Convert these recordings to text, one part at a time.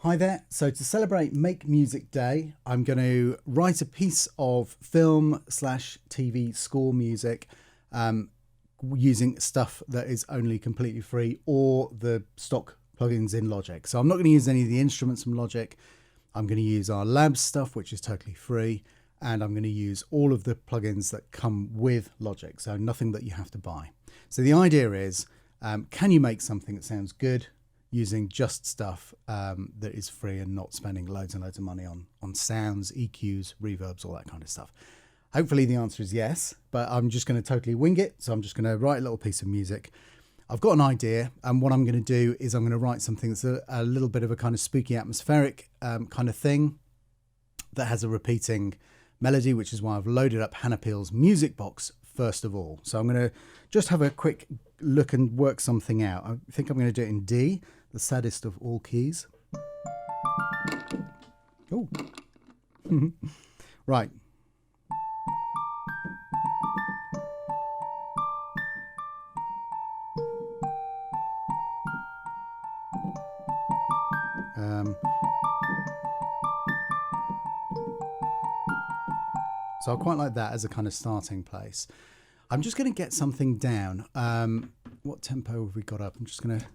Hi there. So to celebrate Make Music Day, I'm going to write a piece of film/TV score music using stuff that is only completely free or the stock plugins in Logic. So I'm not going to use any of the instruments from Logic. I'm going to use our Labs stuff, which is totally free. And I'm going to use all of the plugins that come with Logic. So nothing that you have to buy. So the idea is, can you make something that sounds good using just stuff that is free and not spending loads and loads of money on sounds, EQs, reverbs, all that kind of stuff? Hopefully the answer is yes, but I'm just going to totally wing it. So I'm just going to write a little piece of music. I've got an idea, and what I'm going to do is I'm going to write something that's a little bit of a kind of spooky atmospheric kind of thing that has a repeating melody, which is why I've loaded up Hannah Peel's music box first of all. So I'm going to just have a quick look and work something out. I think I'm going to do it in D, the saddest of all keys. Oh, right. So I quite like that as a kind of starting place. I'm just going to get something down. What tempo have we got up? I'm just going to...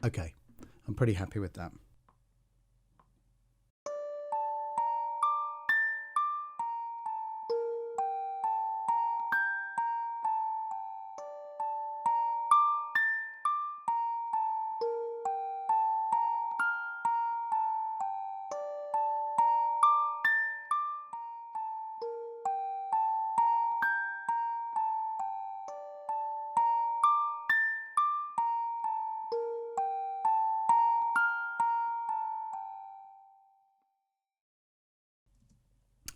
Okay, I'm pretty happy with that.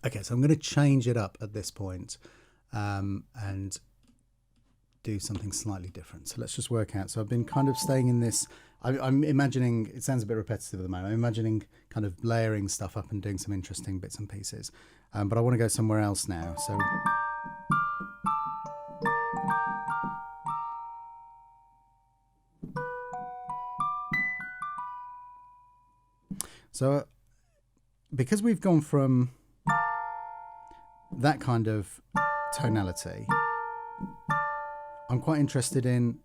Okay, so I'm going to change it up at this point, and do something slightly different. So let's just work out. So I've been kind of staying in this. I'm imagining, it sounds a bit repetitive at the moment. I'm imagining kind of layering stuff up and doing some interesting bits and pieces. But I want to go somewhere else now. So because we've gone from that kind of tonality, I'm quite interested in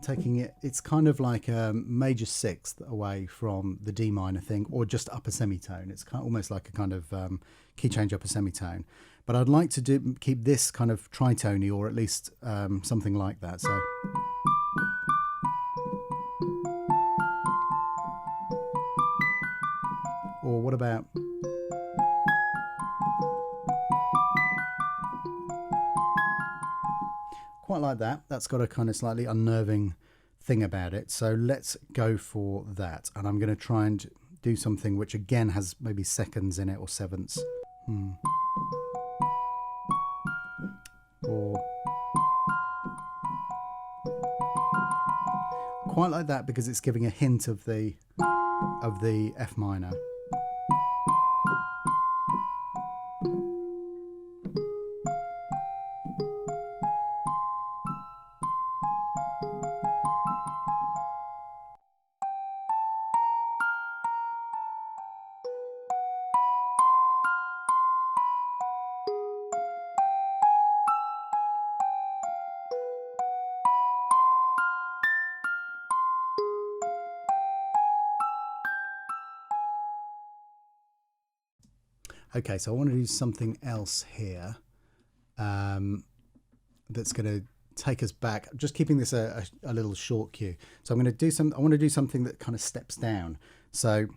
taking it, it's kind of like a major sixth away from the D minor thing, or just upper semitone. It's kind of almost like a kind of key change upper semitone. But I'd like to keep this kind of tritony, or at least something like that. So. Or what about... Quite like that. That's got a kind of slightly unnerving thing about it. So let's go for that. And I'm going to try and do something which again has maybe seconds in it, or sevenths. Or quite like that, because it's giving a hint of the F minor. Okay, so I want to do something else here that's going to take us back. Just keeping this a little short cue. So I'm going to do I want to do something that kind of steps down. So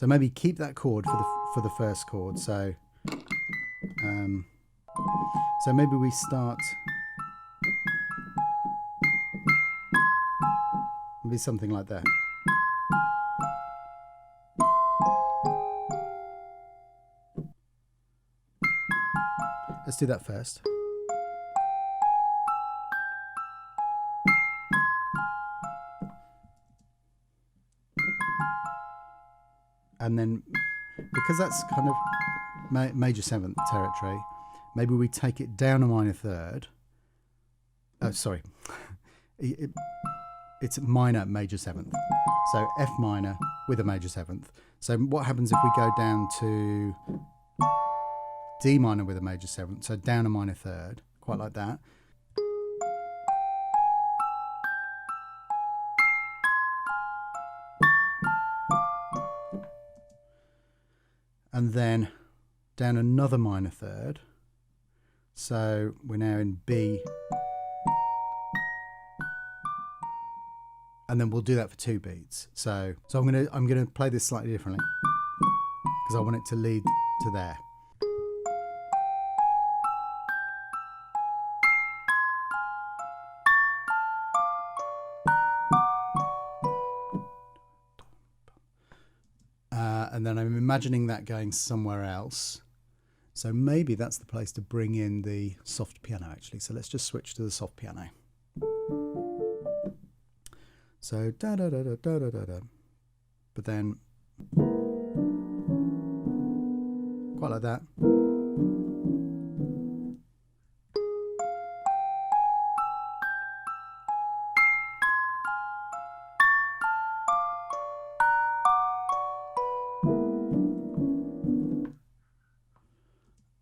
maybe keep that chord for the first chord. So maybe we start. Maybe something like that. Let's do that first. And then, because that's kind of major seventh territory. Maybe we take it down a minor third. Oh, sorry. It's minor major seventh. So F minor with a major seventh. So what happens if we go down to D minor with a major seventh? So down a minor third, quite like that. And then down another minor third. So we're now in B. And then we'll do that for 2 beats. So I'm gonna play this slightly differently because I want it to lead to there. And then I'm imagining that going somewhere else. So maybe that's the place to bring in the soft piano actually. So let's just switch to the soft piano. So da da da da da da da da, but then quite like that.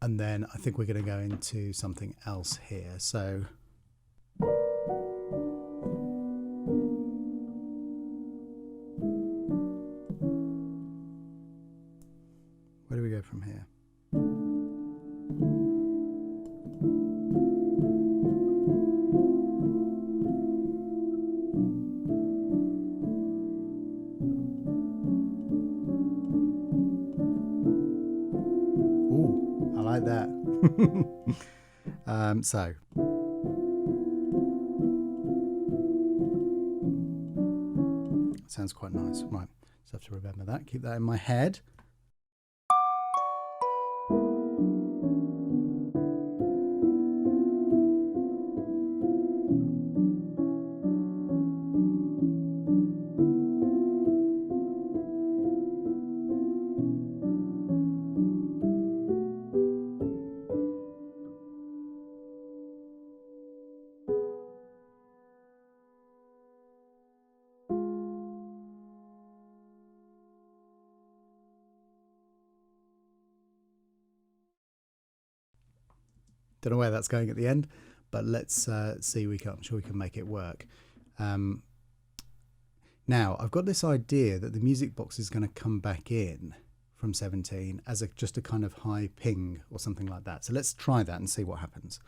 And then I think we're going to go into something else here. So where do we go from here? Ooh, I like that. So sounds quite nice. Right, just have to remember that. Keep that in my head. Don't know where that's going at the end, but let's see. I'm sure we can make it work. Now, I've got this idea that the music box is going to come back in from 17 as just a kind of high ping or something like that. So let's try that and see what happens.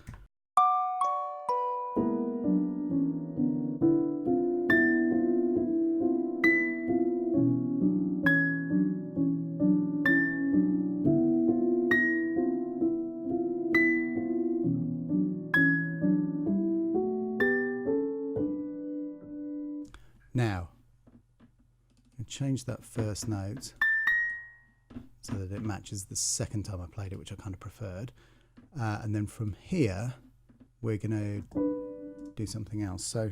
Now, I'll change that first note so that it matches the second time I played it, which I kind of preferred. And then from here, we're going to do something else. So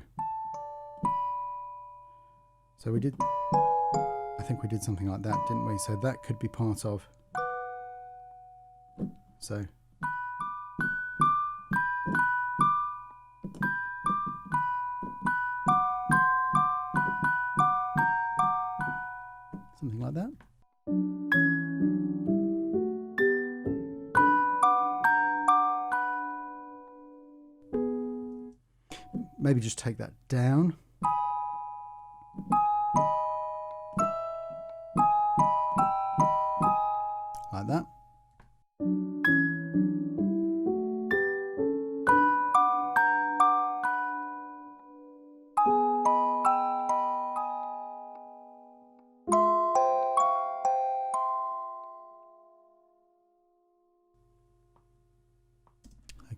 we did, I think we did something like that, didn't we? So that could be part of, so. Something like that. Maybe just take that down. Like that.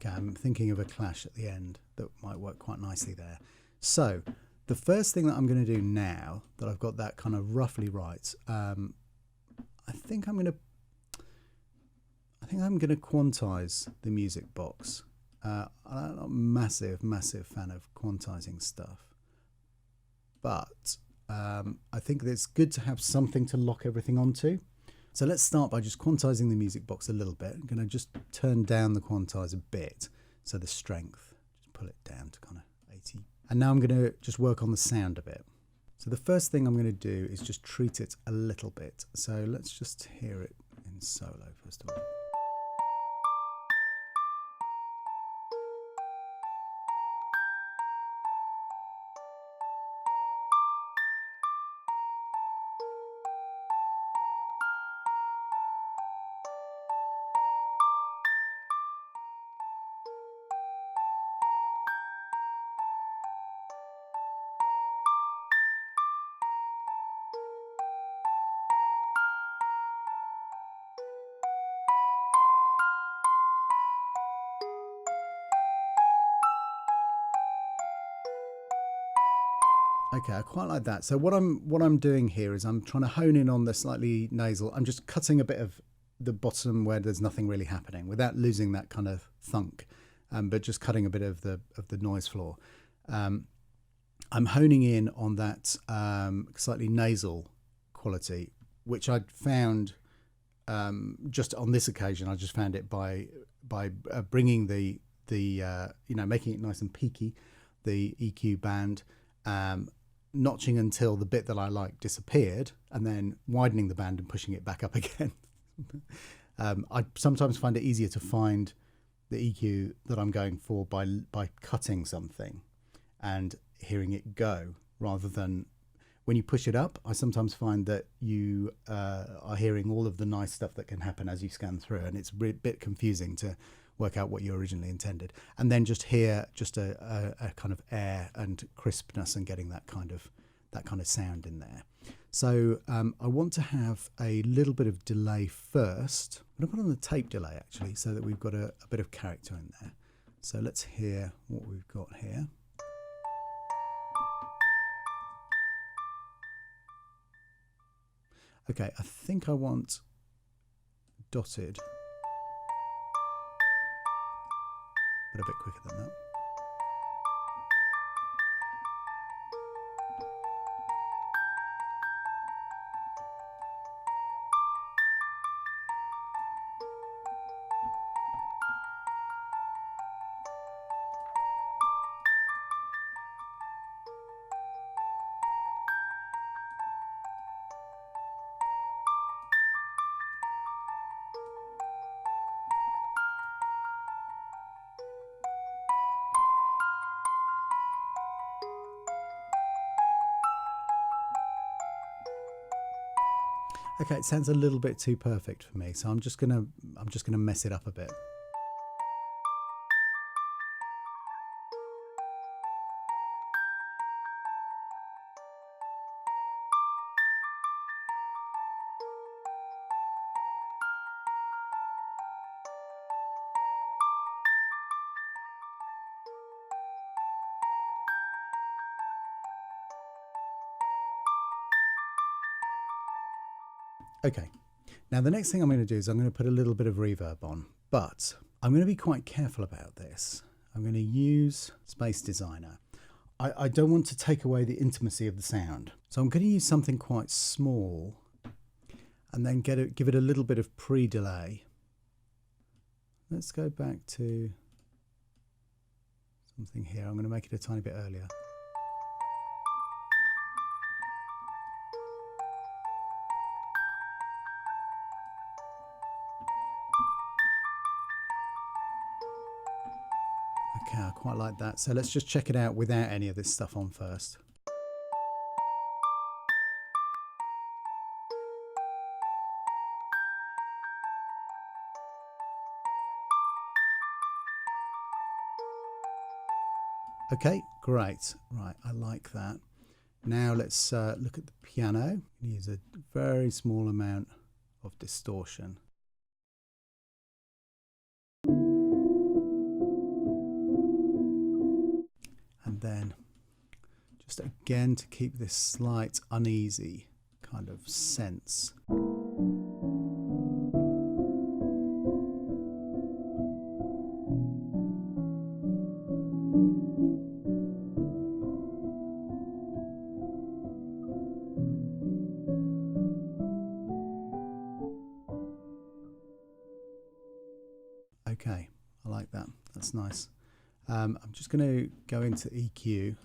Okay, I'm thinking of a clash at the end that might work quite nicely there. So the first thing that I'm going to do now that I've got that kind of roughly right, I think I'm going to quantize the music box. I'm not a massive fan of quantizing stuff, but I think that it's good to have something to lock everything onto. So let's start by just quantizing the music box a little bit. I'm going to just turn down the quantize a bit, so the strength, just pull it down to kind of 80. And now I'm going to just work on the sound a bit. So the first thing I'm going to do is just treat it a little bit. So let's just hear it in solo first of all. Okay, I quite like that. So what I'm doing here is I'm trying to hone in on the slightly nasal. I'm just cutting a bit of the bottom where there's nothing really happening without losing that kind of thunk, but just cutting a bit of the noise floor. I'm honing in on that slightly nasal quality, which I found just on this occasion. I just found it by bringing the making it nice and peaky, the EQ band. Notching until the bit that I like disappeared, and then widening the band and pushing it back up again. I sometimes find it easier to find the EQ that I'm going for by cutting something and hearing it go, rather than when you push it up. I sometimes find that you are hearing all of the nice stuff that can happen as you scan through, and it's a bit confusing to work out what you originally intended, and then just hear just a kind of air and crispness and getting that kind of sound in there. So I want to have a little bit of delay first. I'm going to put on the tape delay actually, so that we've got a bit of character in there. So let's hear what we've got here. Okay, I think I want dotted, but a bit quicker than that. Okay, it sounds a little bit too perfect for me, so I'm just gonna mess it up a bit. Okay, now the next thing I'm going to do is I'm going to put a little bit of reverb on, but I'm going to be quite careful about this. I'm going to use Space Designer. I don't want to take away the intimacy of the sound, so I'm going to use something quite small and then give it a little bit of pre-delay. Let's go back to something here. I'm going to make it a tiny bit earlier. Okay, I quite like that. So let's just check it out without any of this stuff on first. Okay, great. Right, I like that. Now let's look at the piano. Use a very small amount of distortion. And then just again to keep this slight uneasy kind of sense. Okay, I like that. That's nice. I'm just going to go into EQ.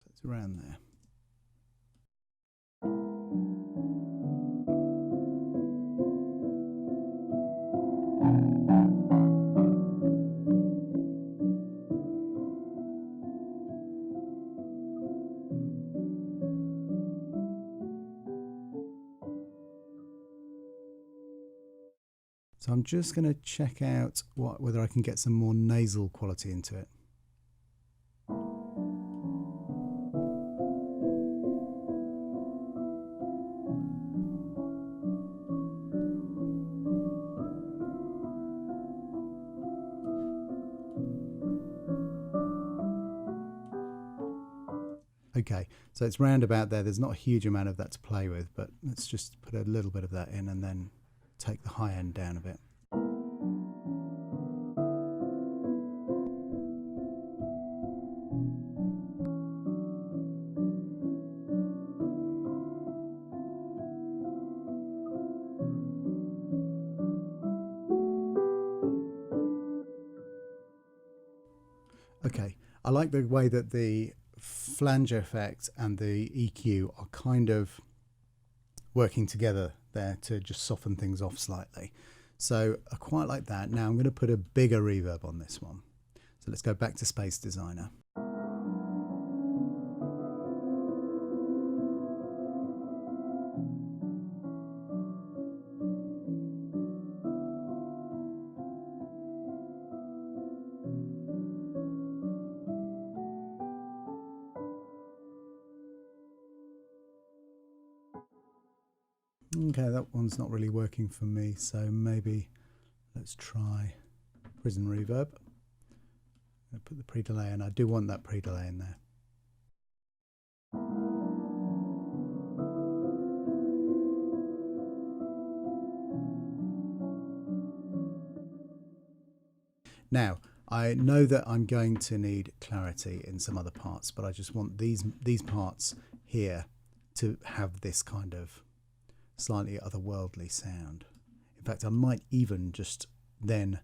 It's around there. So I'm just going to check out whether I can get some more nasal quality into it. Okay, so it's round about there. There's not a huge amount of that to play with, but let's just put a little bit of that in and then take the high end down a bit. Okay, I like the way that the flange effect and the EQ are kind of working together there to just soften things off slightly. So I quite like that. Now I'm going to put a bigger reverb on this one. So let's go back to Space Designer. Okay, that one's not really working for me, so maybe let's try Prison Reverb. I'm going to put the pre-delay in. I do want that pre-delay in there. Now, I know that I'm going to need clarity in some other parts, but I just want these parts here to have this kind of slightly otherworldly sound. In fact, I might even just then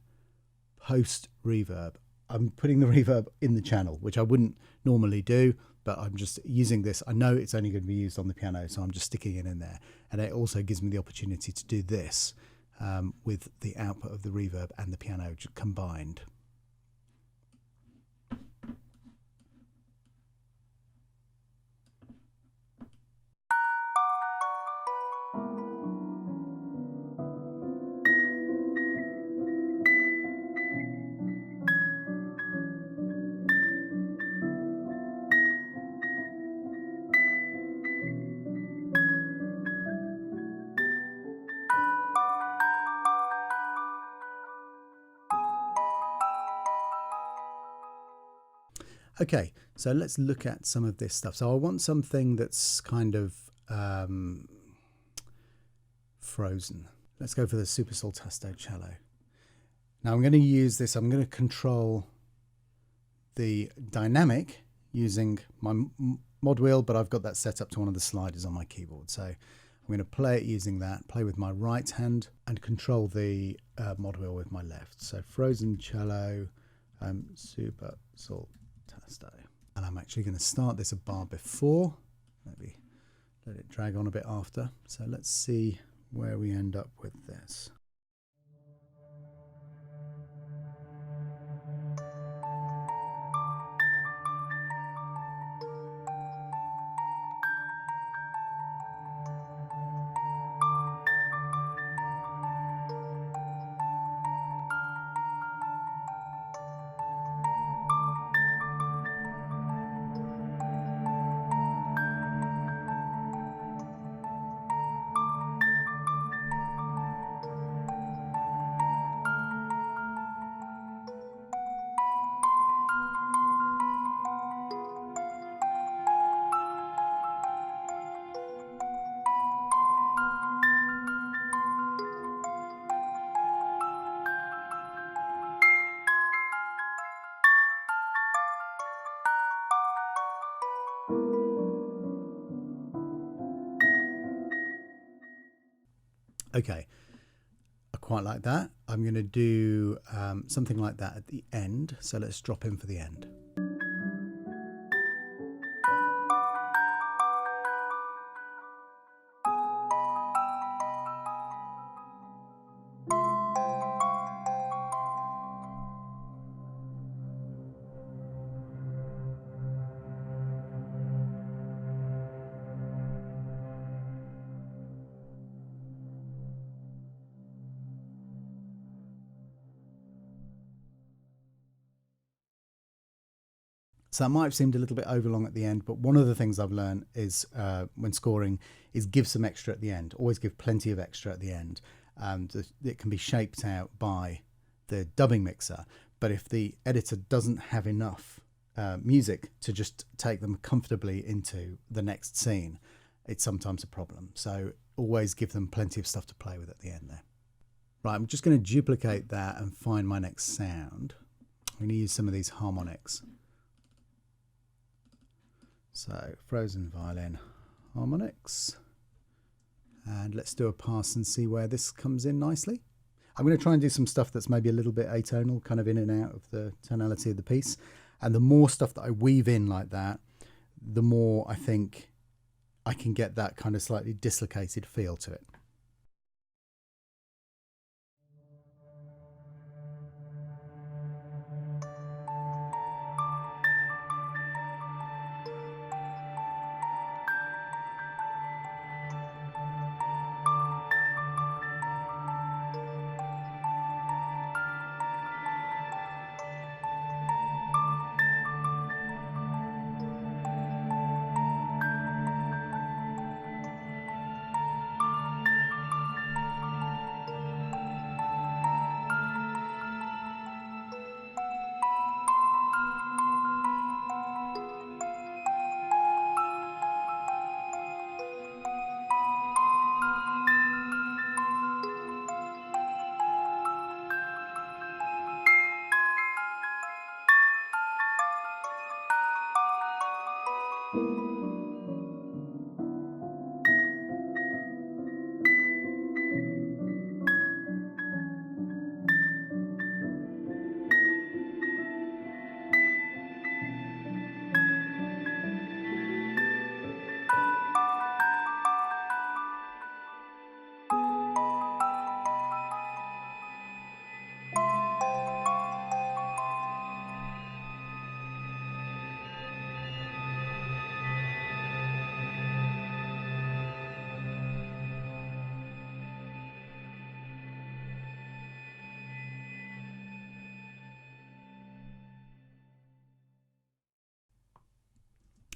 post reverb. I'm putting the reverb in the channel, which I wouldn't normally do, but I'm just using this. I know it's only going to be used on the piano, so I'm just sticking it in there. And it also gives me the opportunity to do this with the output of the reverb and the piano combined. Okay, so let's look at some of this stuff. So I want something that's kind of frozen. Let's go for the Super Saltasto cello. Now I'm going to use this, I'm going to control the dynamic using my mod wheel, but I've got that set up to one of the sliders on my keyboard. So I'm going to play it using that, play with my right hand and control the mod wheel with my left. So frozen cello, Super Saltasto. And I'm actually going to start this a bar before, maybe let it drag on a bit after. So let's see where we end up with this. Okay, I quite like that. I'm going to do something like that at the end. So let's drop in for the end. So that might have seemed a little bit overlong at the end, but one of the things I've learned is when scoring is give some extra at the end. Always give plenty of extra at the end. It can be shaped out by the dubbing mixer, but if the editor doesn't have enough music to just take them comfortably into the next scene, it's sometimes a problem. So always give them plenty of stuff to play with at the end there. Right, I'm just going to duplicate that and find my next sound. I'm going to use some of these harmonics. So frozen violin harmonics, and let's do a pass and see where this comes in nicely. I'm going to try and do some stuff that's maybe a little bit atonal, kind of in and out of the tonality of the piece, and the more stuff that I weave in like that, the more I think I can get that kind of slightly dislocated feel to it.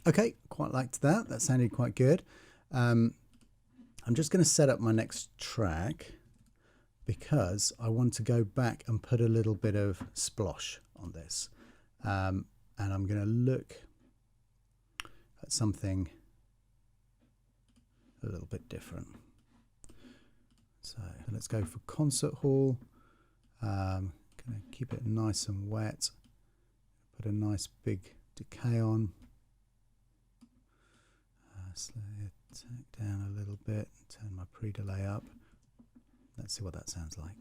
Okay, quite liked that. That sounded quite good. I'm just going to set up my next track because I want to go back and put a little bit of splosh on this. And I'm going to look at something a little bit different. So let's go for concert hall. Going to keep it nice and wet. Put a nice big decay on. Slow it down a little bit, turn my pre-delay up. Let's see what that sounds like.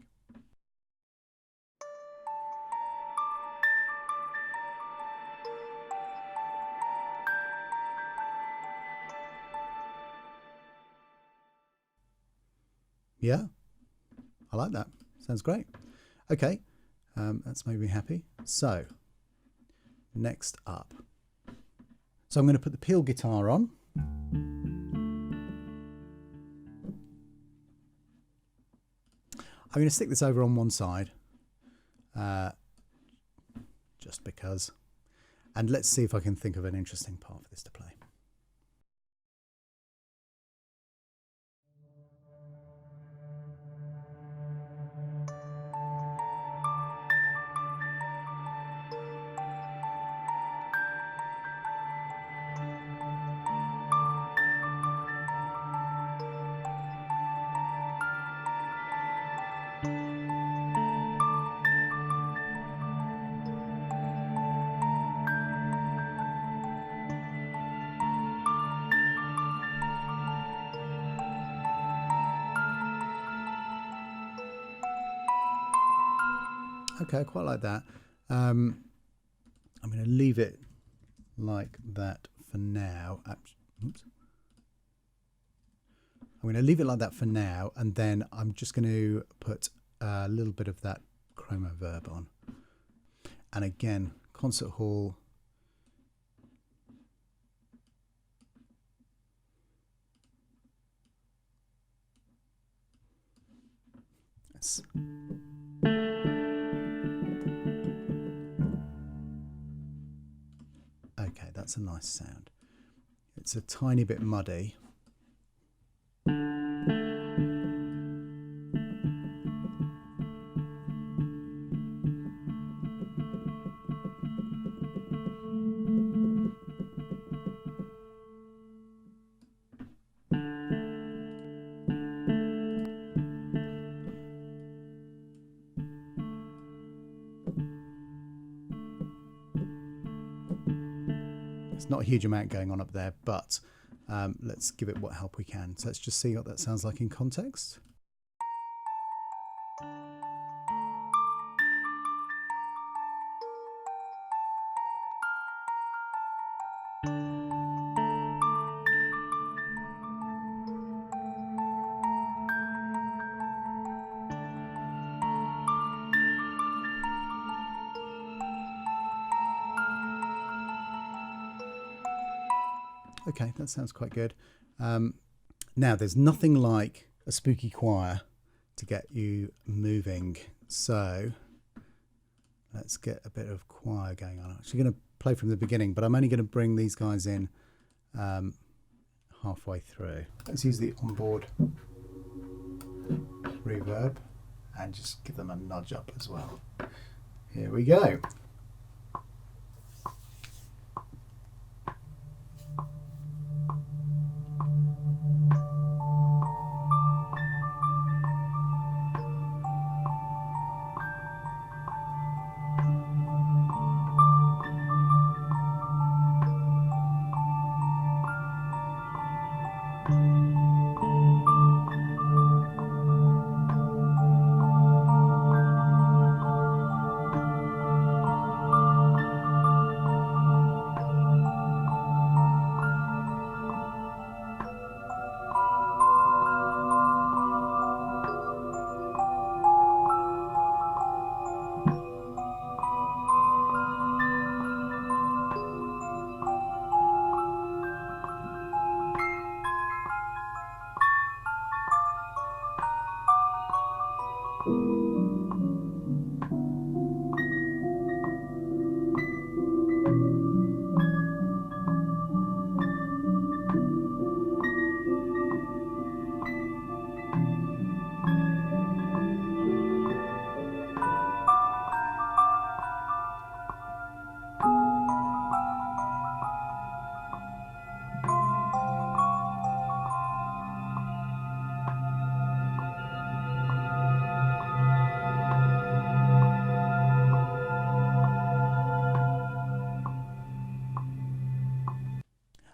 Yeah, I like that. Sounds great. Okay, that's made me happy. So, next up. So I'm going to put the Peel guitar on. I'm going to stick this over on one side, just because. And let's see if I can think of an interesting part for this to play. Okay, I quite like that. I'm going to leave it like that for now. Oops. I'm going to leave it like that for now, and then I'm just going to put a little bit of that chroma verb on. And again, concert hall. Yes. Okay, that's a nice sound. It's a tiny bit muddy. There's not a huge amount going on up there, but let's give it what help we can. So let's just see what that sounds like in context. Okay, that sounds quite good. Now, there's nothing like a spooky choir to get you moving. So let's get a bit of choir going on. I'm actually going to play from the beginning, but I'm only going to bring these guys in halfway through. Let's use the onboard reverb and just give them a nudge up as well. Here we go.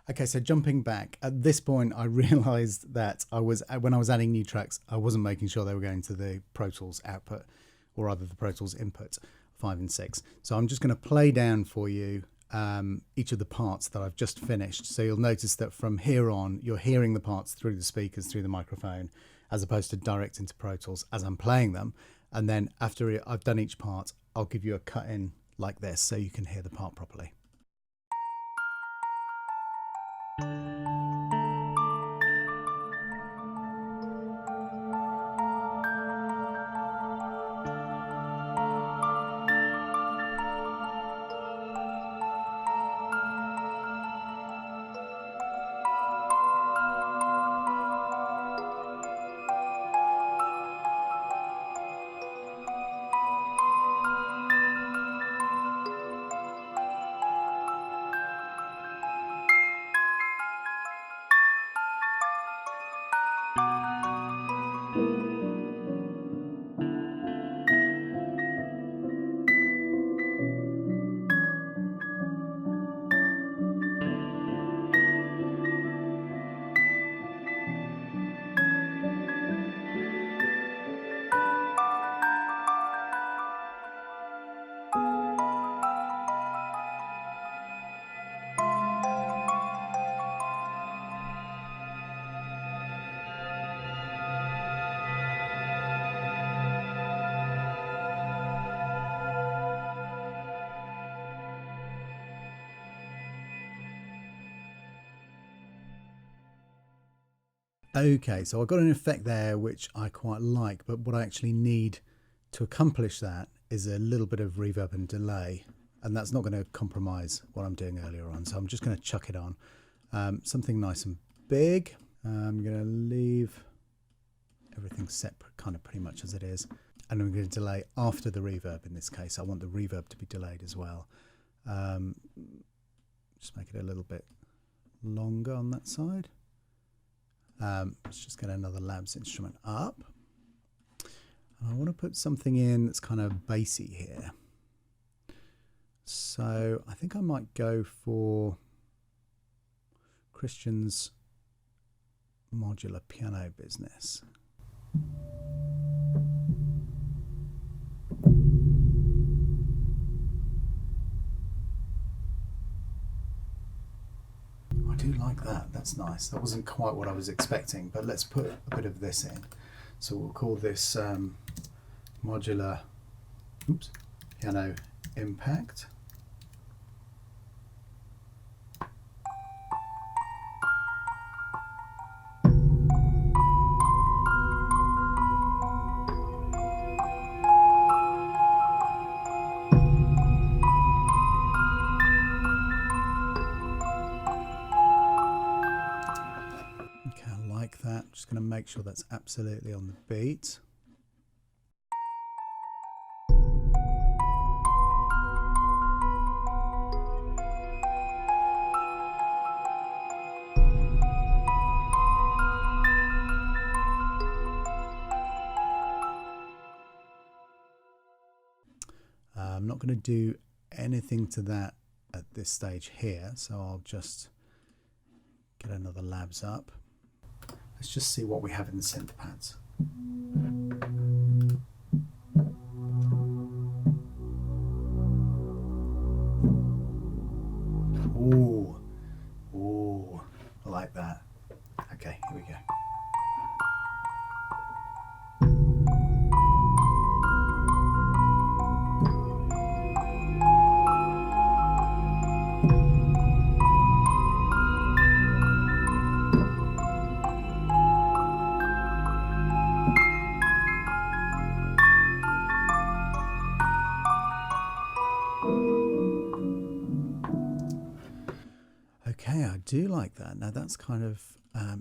Okay, so jumping back, at this point I realized that when I was adding new tracks, I wasn't making sure they were going to the Pro Tools output, or rather the Pro Tools input 5 and 6. So I'm just going to play down for you each of the parts that I've just finished. So you'll notice that from here on, you're hearing the parts through the speakers, through the microphone, as opposed to direct into Pro Tools as I'm playing them. And then after I've done each part, I'll give you a cut in like this so you can hear the part properly. Okay, so I've got an effect there which I quite like, but what I actually need to accomplish that is a little bit of reverb and delay, and that's not going to compromise what I'm doing earlier on, so I'm just going to chuck it on. Something nice and big. I'm going to leave everything set kind of pretty much as it is, and I'm going to delay after the reverb. In this case I want the reverb to be delayed as well. Just make it a little bit longer on that side. Let's just get another Labs instrument up. And I want to put something in that's kind of bassy here. So I think I might go for Christian's modular piano business. I do like that. That's nice. That wasn't quite what I was expecting, but let's put a bit of this in. So we'll call this modular piano impact. Okay, I like that. Just going to make sure that's absolutely on the beat. I'm not going to do anything to that at this stage here, so I'll just get another Labs up. Let's just see what we have in the synth pads. Ooh, ooh, I like that. Okay, here we go. Okay, I do like that. Now that's kind of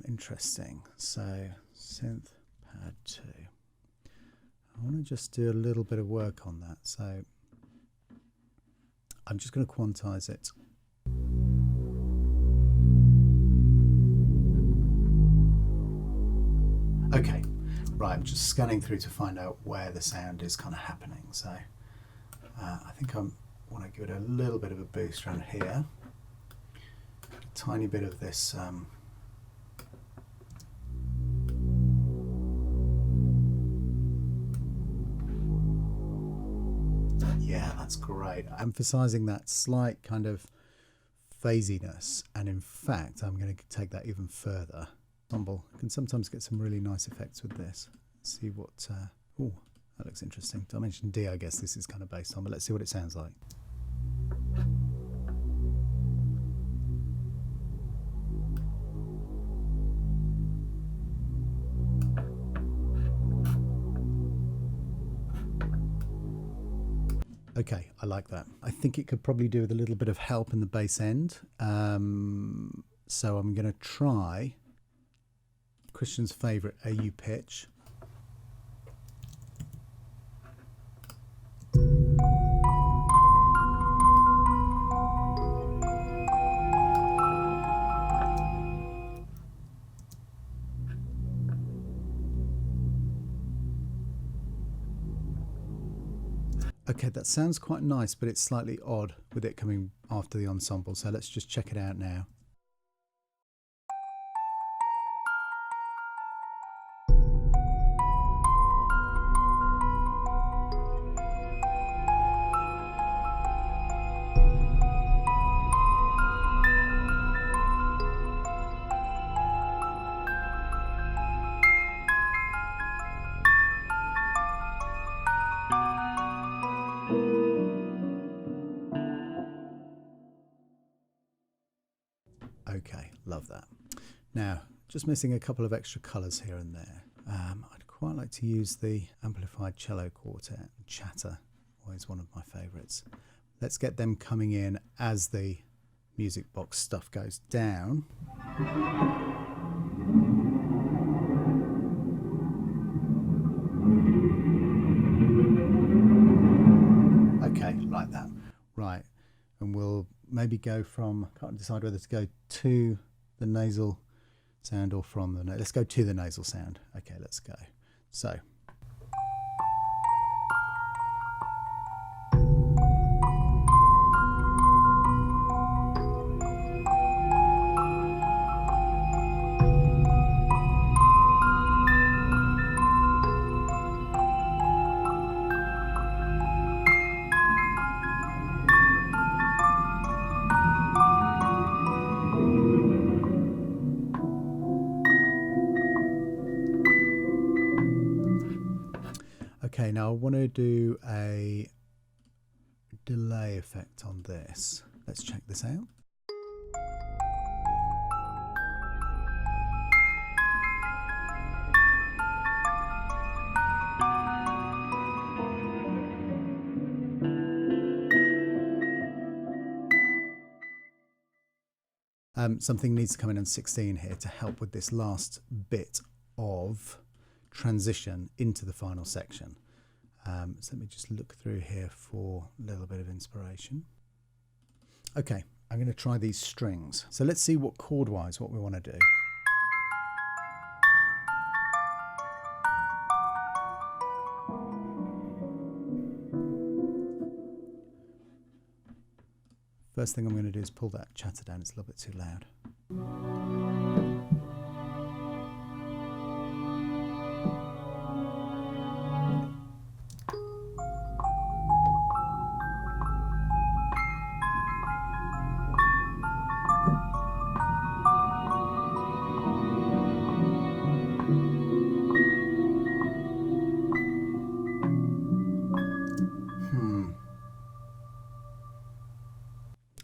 interesting. So synth pad 2. I want to just do a little bit of work on that. So I'm just going to quantize it. Okay, right, I'm just scanning through to find out where the sound is kind of happening. So I think I want to give it a little bit of a boost around here. A tiny bit of this yeah, that's great. Emphasizing that slight kind of phasiness, and in fact I'm going to take that even further. Ensemble can sometimes get some really nice effects with this. Let's see what oh, that looks interesting. Dimension D, I guess this is kind of based on, but let's see what it sounds like. Okay, I like that. I think it could probably do with a little bit of help in the bass end. So I'm going to try Christian's favourite AU pitch. Okay, that sounds quite nice, but it's slightly odd with it coming after the ensemble. So let's just check it out now. Okay, love that. Now, Just missing a couple of extra colours here and there. I'd quite like to use the amplified cello quartet. Chatter, always one of my favourites. Let's get them coming in as the music box stuff goes down. Okay, like that. Right, and we'll maybe go from, can't decide whether to go to the nasal sound or from the, let's go to the nasal sound. Okay, let's go. So. Okay, now I want to do a delay effect on this. Let's check this out. Something needs to come in on 16 here to help with this last bit of transition into the final section. So let me just look through here for a little bit of inspiration. Okay, I'm going to try these strings. So let's see what chord-wise what we want to do. First thing I'm going to do is pull that chatter down, it's a little bit too loud.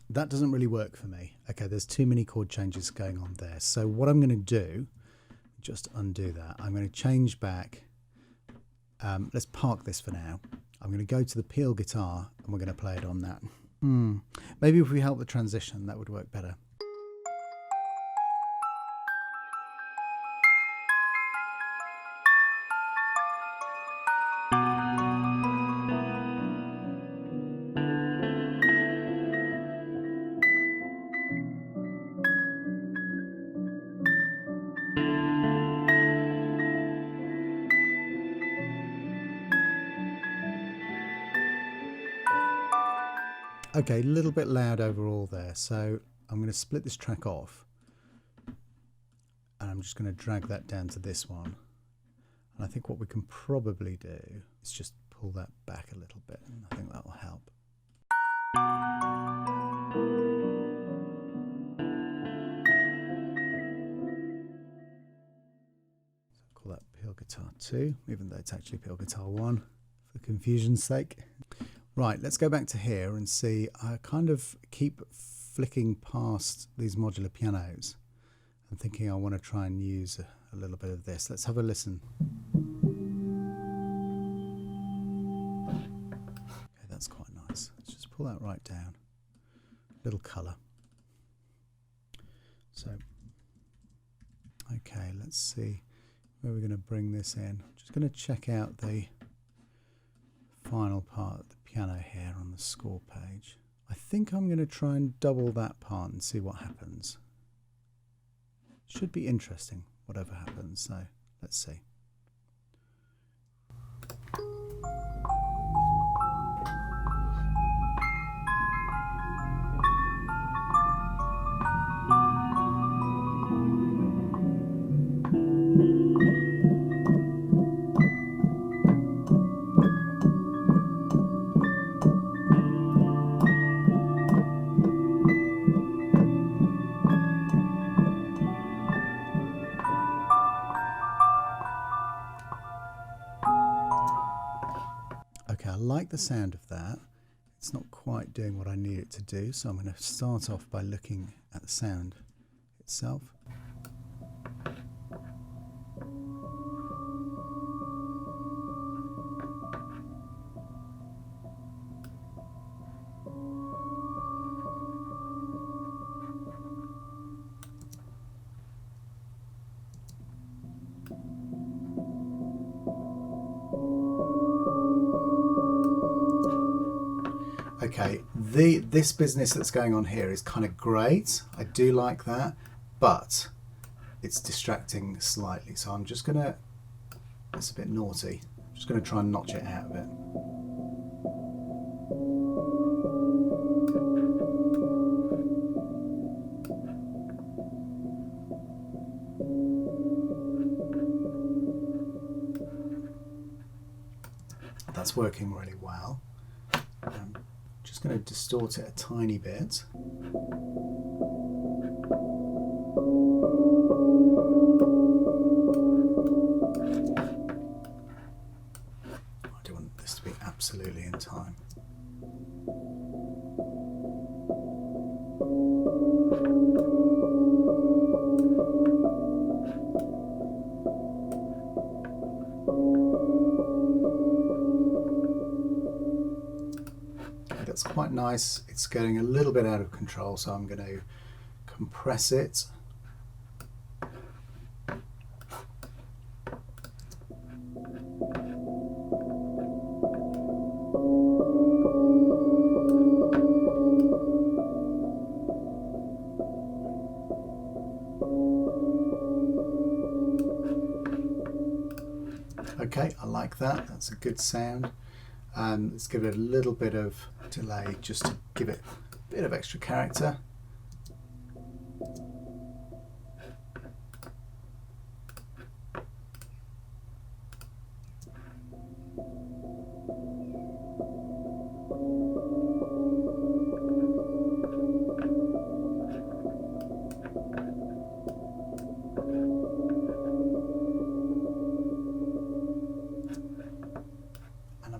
That doesn't really work for me. Okay, there's too many chord changes going on there. So what I'm going to do, just undo that, I'm going to change back. Let's park this for now. I'm going to go to the Peel guitar and we're going to play it on that. Maybe if we help the transition, that would work better. Okay, a little bit loud overall there, so I'm going to split this track off and I'm just going to drag that down to this one. And I think what we can probably do is just pull that back a little bit, and I think that will help. So call that Peel Guitar 2, even though it's actually Peel Guitar 1 for confusion's sake. Right, let's go back to here and see. I kind of keep flicking past these modular pianos and thinking I want to try and use a little bit of this. Let's have a listen. Okay, that's quite nice. Let's just pull that right down. Little colour. So, okay, let's see where we're going to bring this in. I'm just going to check out the final part of the piano here on the score page. I think I'm going to try and double that part and see what happens. Should be interesting, whatever happens, so let's see. Okay, I like the sound of that. It's not quite doing what I need it to do, so I'm going to start off by looking at the sound itself. Okay, this business that's going on here is kind of great. I do like that, but it's distracting slightly. So I'm just gonna, it's a bit naughty. I'm just gonna try and notch it out a bit. That's working really well. I'm just going to distort it a tiny bit. I do want this to be absolutely in time. That's quite nice. It's getting a little bit out of control, so I'm going to compress it. Okay, I like that. That's a good sound. Let's give it a little bit of delay just to give it a bit of extra character.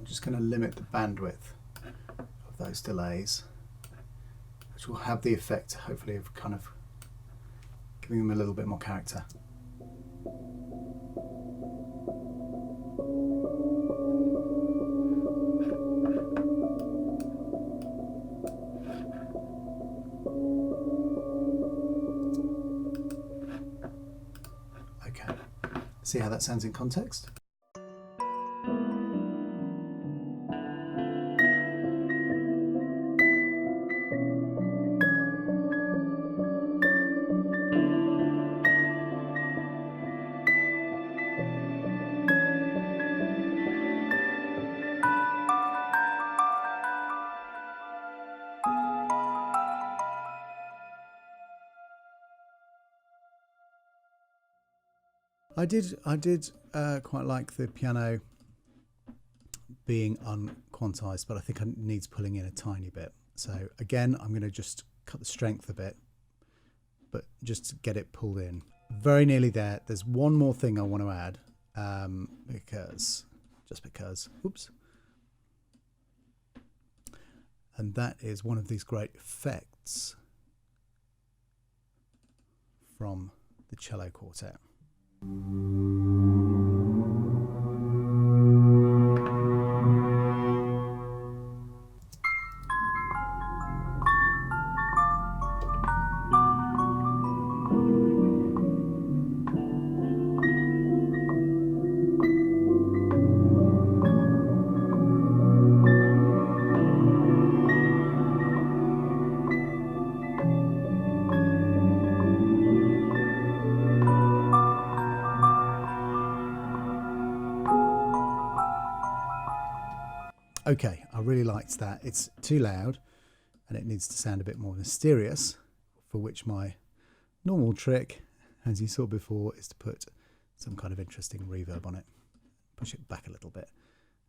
Just going to limit the bandwidth of those delays, which will have the effect, hopefully, of kind of giving them a little bit more character. Okay, see how that sounds in context? I did quite like the piano being unquantized, but I think it needs pulling in a tiny bit. So again, I'm going to just cut the strength a bit, but just to get it pulled in. Very nearly there. There's one more thing I want to add, because, oops. And that is one of these great effects from the cello quartet. Okay, I really liked that. It's too loud and it needs to sound a bit more mysterious, for which my normal trick, as you saw before, is to put some kind of interesting reverb on it. Push it back a little bit.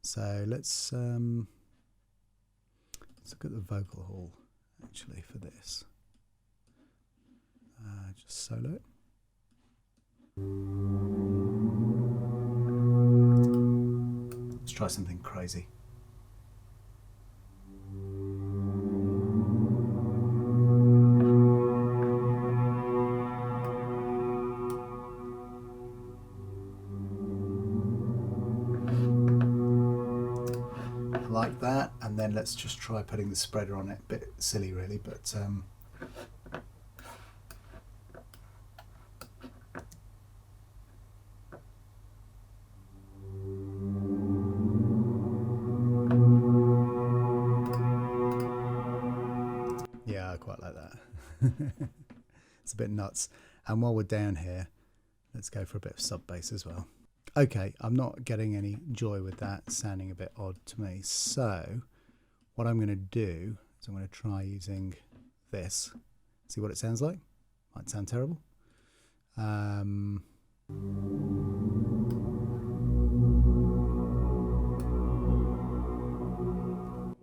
So let's look at the vocal hall actually for this. Just solo it. Let's try something crazy. Like that, and then let's just try putting the spreader on it. Bit silly really, but It's a bit nuts. And while we're down here, let's go for a bit of sub bass as well. Okay, I'm not getting any joy with that, sounding a bit odd to me. So what I'm going to do is I'm going to try using this. See what it sounds like. Might sound terrible.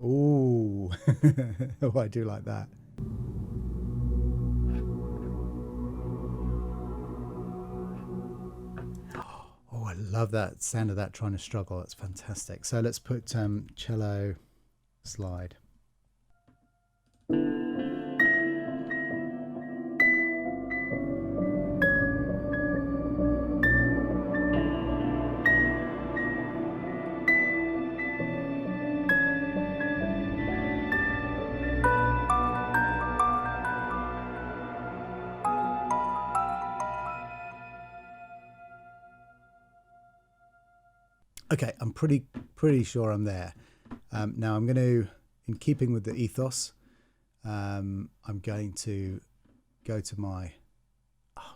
Ooh, oh, I do like that. Oh, I love that sound of that trying to struggle. That's fantastic. So let's put cello slide. Okay, I'm pretty sure I'm there. Now I'm going to, in keeping with the ethos, I'm going to go to my. Oh,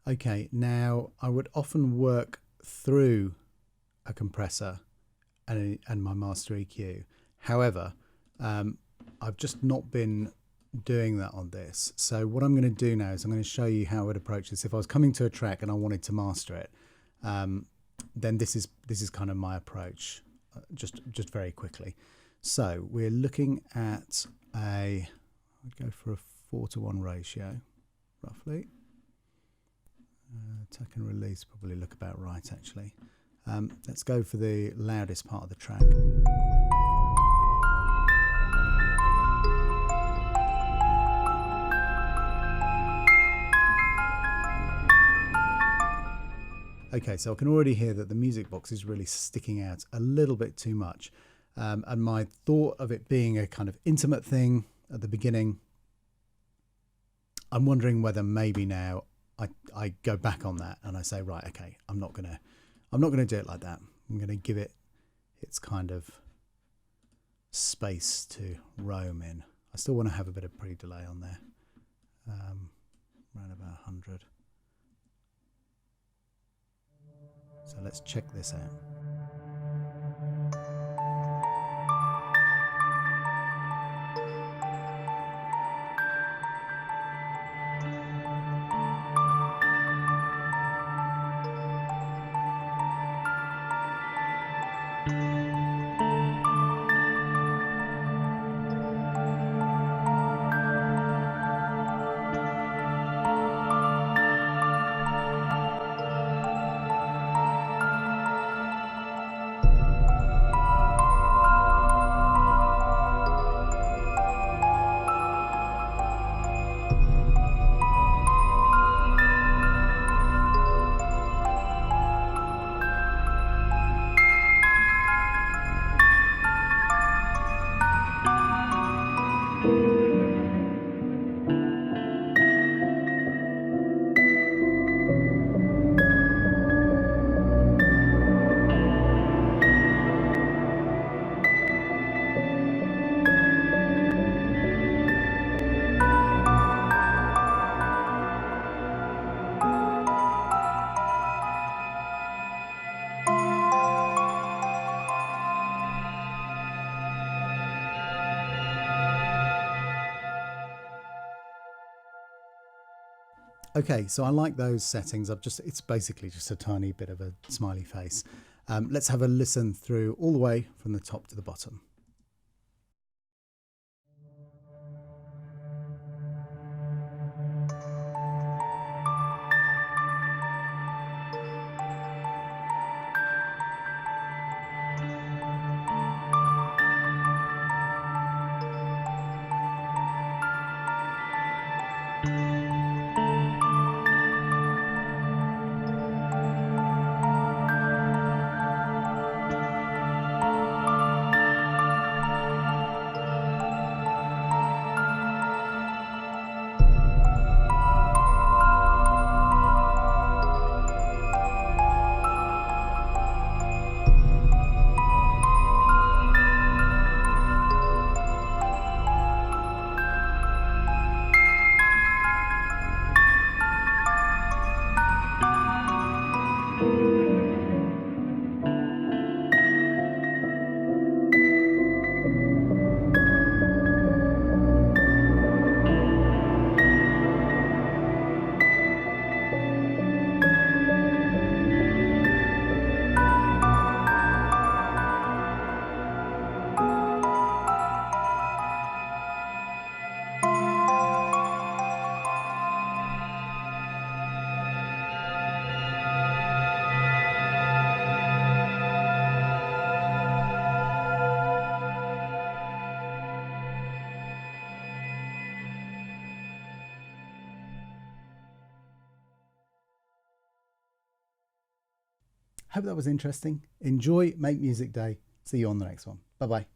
you. Okay, now I would often work through a compressor and my master EQ. However, I've just not been doing that on this. So what I'm going to do now is I'm going to show you how I would approach this. If I was coming to a track and I wanted to master it, then this is kind of my approach, just very quickly. So we're looking at I'd go for a 4:1 ratio, roughly. Attack and release probably look about right, actually. Let's go for the loudest part of the track. Okay, so I can already hear that the music box is really sticking out a little bit too much. And my thought of it being a kind of intimate thing at the beginning, I'm wondering whether maybe now I go back on that and I say, right, okay, I'm not gonna do it like that. I'm gonna give it its kind of space to roam in. I still want to have a bit of pre-delay on there, around about 100. So let's check this out. Okay, so I like those settings. It's basically just a tiny bit of a smiley face. Let's have a listen through all the way from the top to the bottom. Hope that was interesting. Enjoy Make Music Day. See you on the next one. Bye bye.